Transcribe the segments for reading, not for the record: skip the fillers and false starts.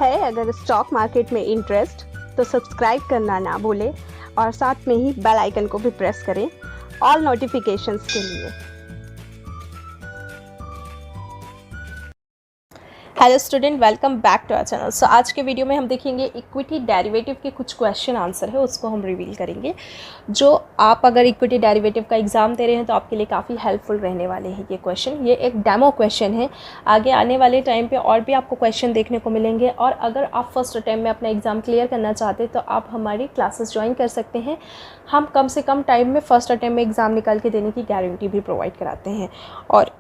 है अगर stock market में इंटरेस्ट तो सब्सक्राइब करना ना भूलें और साथ में ही बेल आइकन को भी प्रेस करें ऑल नोटिफिकेशंस के लिए। Hello student, welcome back to our channel. So आज के वीडियो में हम देखेंगे इक्विटी डेरिवेटिव के कुछ क्वेश्चन आंसर है, उसको हम रिवील करेंगे। जो आप अगर इक्विटी डेरिवेटिव का एग्जाम दे रहे हैं तो आपके लिए काफ़ी हेल्पफुल रहने वाले हैं ये क्वेश्चन। ये एक डेमो क्वेश्चन है, आगे आने वाले टाइम पे और भी आपको क्वेश्चन देखने को मिलेंगे। और अगर आप फर्स्ट अटैम्प्ट में अपना एग्ज़ाम क्लियर करना चाहते हैं तो आप हमारी क्लासेस ज्वाइन कर सकते हैं। हम कम से कम टाइम में फर्स्ट अटैम्प्ट में एग्ज़ाम निकाल के देने की गारंटी भी प्रोवाइड कराते हैं। और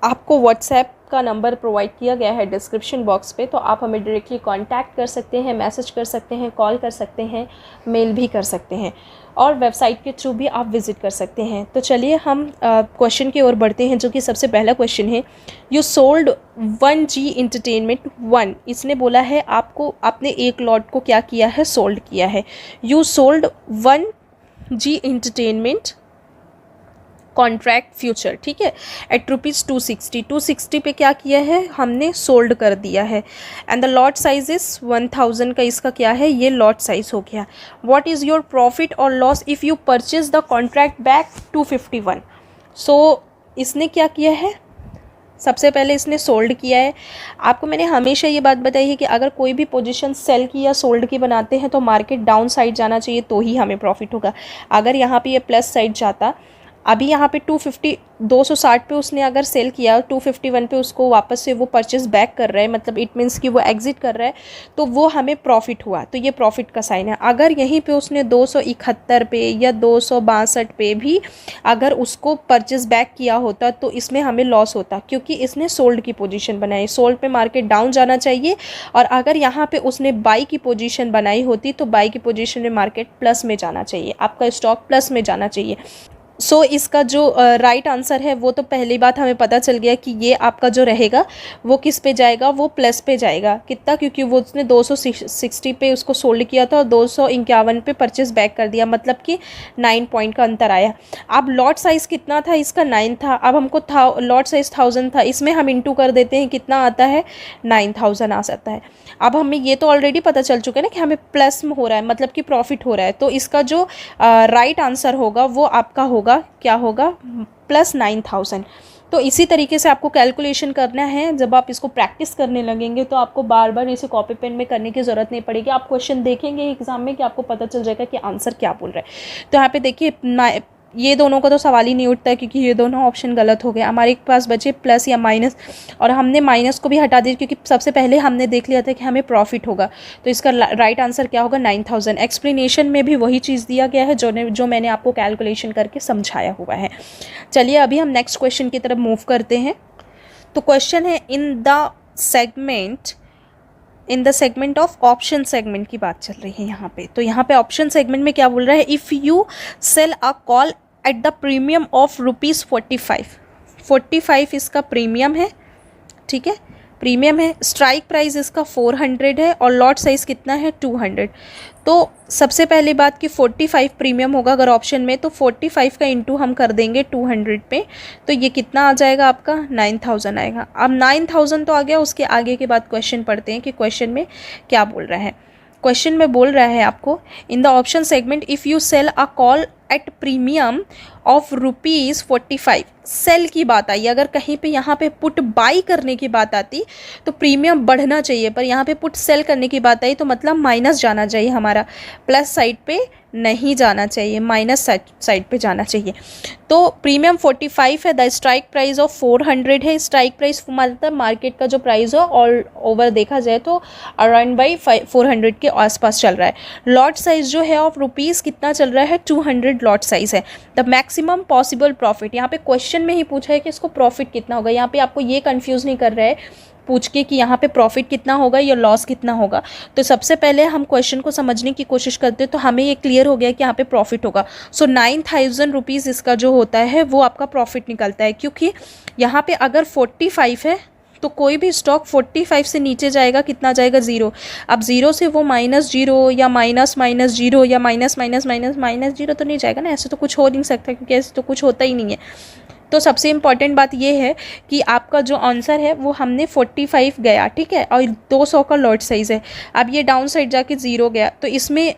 आपको व्हाट्सएप का नंबर प्रोवाइड किया गया है डिस्क्रिप्शन बॉक्स पे, तो आप हमें डायरेक्टली कांटेक्ट कर सकते हैं, मैसेज कर सकते हैं, कॉल कर सकते हैं, मेल भी कर सकते हैं और वेबसाइट के थ्रू भी आप विज़िट कर सकते हैं। तो चलिए हम क्वेश्चन की ओर बढ़ते हैं, जो कि सबसे पहला क्वेश्चन है। You sold 1G entertainment 1। इसने बोला है आपको, आपने एक लॉट को क्या किया है, सोल्ड किया है। You sold 1G entertainment contract future, ठीक है, एट रुपीज़ 260 पे क्या किया है, हमने सोल्ड कर दिया है। And the lot size is 1000 का इसका क्या है, ये लॉट साइज हो गया। व्हाट इज़ योर प्रॉफिट और loss if you purchase the contract back 251। सो इसने क्या किया है, सबसे पहले इसने सोल्ड किया है। आपको मैंने हमेशा ये बात बताई है कि अगर कोई भी पोजीशन सेल की या सोल्ड की बनाते हैं तो मार्केट डाउन साइड जाना चाहिए तो ही हमें प्रॉफिट होगा। अगर यहाँ पे ये प्लस साइड जाता, अभी यहाँ पे 260 पे उसने अगर सेल किया, 251 पे उसको वापस से वो परचेस बैक कर रहा है, मतलब इट मीन्स कि वो एग्जिट कर रहा है, तो वो हमें प्रॉफिट हुआ, तो ये प्रॉफिट का साइन है। अगर यहीं पे उसने 271 पे या 262 पे भी अगर उसको परचेस बैक किया होता तो इसमें हमें लॉस होता, क्योंकि इसने सोल्ड की पोजीशन बनाई। सोल्ड पे मार्केट डाउन जाना चाहिए, और अगर यहाँ पे उसने बाई की पोजीशन बनाई होती तो बाई की पोजीशन में मार्केट प्लस में जाना चाहिए, आपका स्टॉक प्लस में जाना चाहिए। सो इसका जो राइट आंसर है वो तो पहली बात हमें पता चल गया कि ये आपका जो रहेगा वो किस पे जाएगा, वो प्लस पे जाएगा। कितना, क्योंकि वो उसने 260 पे उसको सोल्ड किया था और 251 पे परचेस बैक कर दिया, मतलब कि 9 पॉइंट का अंतर आया। अब लॉट साइज़ कितना था इसका, 9 था। अब हमको लॉट साइज़ 1000 था, इसमें हम इंटू कर देते हैं, कितना आता है, 9000 आ जाता है। अब हमें ये तो ऑलरेडी पता चल चुका है ना कि हमें प्लस में हो रहा है, मतलब कि प्रॉफिट हो रहा है। तो इसका जो राइट आंसर होगा वो आपका होगा, क्या होगा, प्लस 9000। तो इसी तरीके से आपको कैलकुलेशन करना है। जब आप इसको प्रैक्टिस करने लगेंगे तो आपको बार बार इसे कॉपी पेन में करने की ज़रूरत नहीं पड़ेगी। आप क्वेश्चन देखेंगे एग्जाम में कि आपको पता चल जाएगा कि आंसर क्या बोल रहा है। तो यहाँ पे देखिए, ये दोनों का तो सवाल ही नहीं उठता है, क्योंकि ये दोनों ऑप्शन गलत हो गए। हमारे पास बचे प्लस या माइनस, और हमने माइनस को भी हटा दिया क्योंकि सबसे पहले हमने देख लिया था कि हमें प्रॉफिट होगा। तो इसका राइट आंसर क्या होगा, 9000। एक्सप्लेनेशन में भी वही चीज़ दिया गया है जो मैंने आपको कैलकुलेशन करके समझाया हुआ है। चलिए अभी हम नेक्स्ट क्वेश्चन की तरफ मूव करते हैं। तो क्वेश्चन है, in the segment of option segment की बात चल रही है यहाँ पे। तो यहाँ पे ऑप्शन सेगमेंट में क्या बोल रहा है, if you sell a call at the premium of rupees 45 इसका प्रीमियम है, ठीक है, प्रीमियम है। स्ट्राइक प्राइस इसका 400 है और लॉट साइज़ कितना है, 200। तो सबसे पहली बात कि 45 प्रीमियम होगा अगर ऑप्शन में, तो 45 का इंटू हम कर देंगे 200 पे, तो ये कितना आ जाएगा आपका, 9000 आएगा। अब 9000 तो आ गया, उसके आगे के बाद क्वेश्चन पढ़ते हैं कि क्वेश्चन में क्या बोल रहा है। क्वेश्चन में बोल रहा है आपको, in the option segment if you sell a call at premium of rupees 45, sell की बात आई। अगर कहीं पे यहाँ पे पुट बाई करने की बात आती तो प्रीमियम बढ़ना चाहिए, पर यहाँ पे पुट सेल करने की बात आई तो मतलब माइनस जाना चाहिए हमारा, प्लस साइड पे नहीं जाना चाहिए, माइनस साइड पे जाना चाहिए। तो प्रीमियम 45 है, द स्ट्राइक प्राइस ऑफ 400 है। स्ट्राइक प्राइस मतलब मार्केट का जो प्राइस हो ऑल ओवर देखा जाए तो अराउंड बाई 400 के आसपास चल रहा है। लॉट साइज जो है ऑफ रुपीज़ कितना चल रहा है, 200 लॉट साइज है। द मैक्सिमम पॉसिबल प्रॉफिट, यहाँ पे क्वेश्चन में ही पूछा है कि इसको प्रॉफिट कितना होगा। यहाँ पे आपको ये कंफ्यूज नहीं कर रहा है पूछ के कि यहाँ पे प्रॉफिट कितना होगा या लॉस कितना होगा। तो सबसे पहले हम क्वेश्चन को समझने की कोशिश करते हैं, तो हमें ये क्लियर हो गया कि यहाँ पे प्रॉफिट होगा। सो 9000 रुपीज़ इसका जो होता है वो आपका प्रॉफिट निकलता है, क्योंकि यहाँ पे अगर 45 है तो कोई भी स्टॉक 45 से नीचे जाएगा, कितना जाएगा, 0। अब 0 से वो -0 या -0 या -0 तो नहीं जाएगा ना, ऐसे तो कुछ हो नहीं सकता, क्योंकि ऐसे तो कुछ होता ही नहीं है। तो सबसे इम्पॉर्टेंट बात ये है कि आपका जो आंसर है वो हमने 45 गया, ठीक है, और 200 का लॉट साइज़ है। अब ये डाउन साइड जाके 0 गया, तो इसमें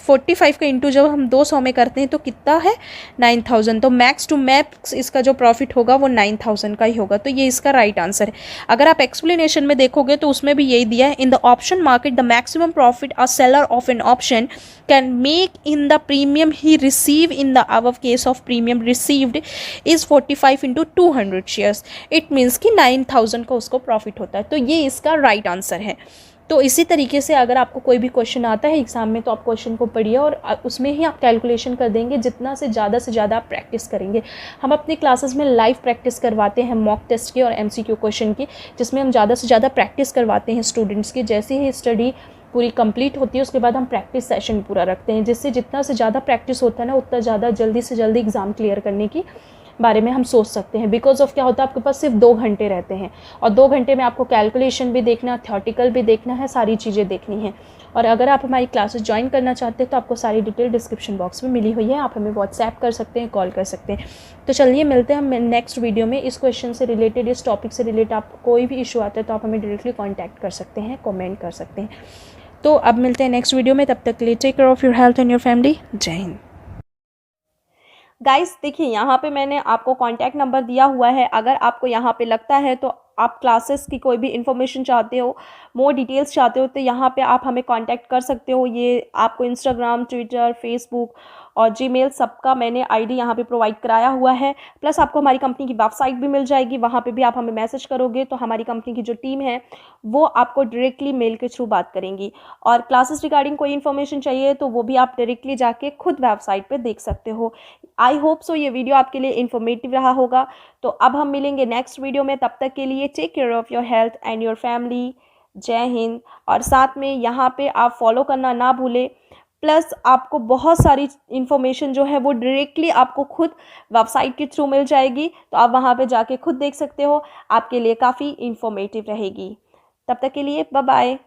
45 का इंटू जब हम 200 में करते हैं तो कितना है 9000। तो मैक्स टू मैक्स इसका जो प्रॉफिट होगा वो 9000 का ही होगा। तो ये इसका राइट आंसर है। अगर आप एक्सप्लेनेशन में देखोगे तो उसमें भी यही दिया है, इन the option market the maximum profit a seller of an option can make in the premium he receive in the above case of premium received is 45 into 200 shares. It means कि 9000 का उसको प्रॉफिट होता है। तो ये इसका right answer है। तो इसी तरीके से अगर आपको कोई भी क्वेश्चन आता है एग्ज़ाम में तो आप क्वेश्चन को पढ़िए और उसमें ही आप कैलकुलेशन कर देंगे। जितना से ज़्यादा आप प्रैक्टिस करेंगे। हम अपनी क्लासेस में लाइव प्रैक्टिस करवाते हैं मॉक टेस्ट के और MCQ क्वेश्चन की, जिसमें हम ज़्यादा से ज़्यादा प्रैक्टिस करवाते हैं स्टूडेंट्स की। जैसे ही स्टडी पूरी कंप्लीट होती है उसके बाद हम प्रैक्टिस सेशन पूरा रखते हैं, जिससे जितना से ज़्यादा प्रैक्टिस होता है ना उतना ज़्यादा जल्दी से जल्दी एग्ज़ाम क्लियर करने की बारे में हम सोच सकते हैं। बिकॉज ऑफ क्या होता है, आपके पास सिर्फ 2 घंटे रहते हैं और 2 घंटे में आपको कैलकुलेशन भी देखना, थ्योरेटिकल भी देखना है, सारी चीज़ें देखनी है। और अगर आप हमारी क्लासेस ज्वाइन करना चाहते हैं तो आपको सारी डिटेल डिस्क्रिप्शन बॉक्स में मिली हुई है। आप हमें व्हाट्सएप कर सकते हैं, कॉल कर सकते हैं। तो चलिए मिलते हैं हम नेक्स्ट वीडियो में। इस क्वेश्चन से रिलेटेड, इस टॉपिक से रिलेटेड आपको कोई भी इशू आता है तो आप हमें डायरेक्टली कॉन्टैक्ट कर सकते हैं, कॉमेंट कर सकते हैं। तो अब मिलते हैं नेक्स्ट वीडियो में। तब तक के लिए take care of your health and your family. जय हिंद। गाइस देखिए, यहाँ पे मैंने आपको कॉन्टैक्ट नंबर दिया हुआ है। अगर आपको यहाँ पे लगता है तो आप क्लासेस की कोई भी इन्फॉर्मेशन चाहते हो, मोर डिटेल्स चाहते हो, तो यहाँ पे आप हमें कांटेक्ट कर सकते हो। ये आपको इंस्टाग्राम, ट्विटर, फेसबुक और जीमेल सबका मैंने आईडी यहाँ पे प्रोवाइड कराया हुआ है। प्लस आपको हमारी कंपनी की वेबसाइट भी मिल जाएगी, वहाँ पे भी आप हमें मैसेज करोगे तो हमारी कंपनी की जो टीम है वो आपको डायरेक्टली मेल के थ्रू बात करेंगी। और क्लासेस रिगार्डिंग कोई इन्फॉर्मेशन चाहिए तो वो भी आप डायरेक्टली जाके खुद वेबसाइट पर देख सकते हो। आई होप सो ये वीडियो आपके लिए इन्फॉर्मेटिव रहा होगा। तो अब हम मिलेंगे नेक्स्ट वीडियो में। तब तक के लिए take care of your health and your family. जय हिंद। और साथ में यहाँ पे आप फॉलो करना ना भूलें। प्लस आपको बहुत सारी इन्फॉर्मेशन जो है वो डायरेक्टली आपको खुद वेबसाइट के थ्रू मिल जाएगी, तो आप वहाँ पे जाके खुद देख सकते हो। आपके लिए काफ़ी इन्फॉर्मेटिव रहेगी। तब तक के लिए बाय बाय।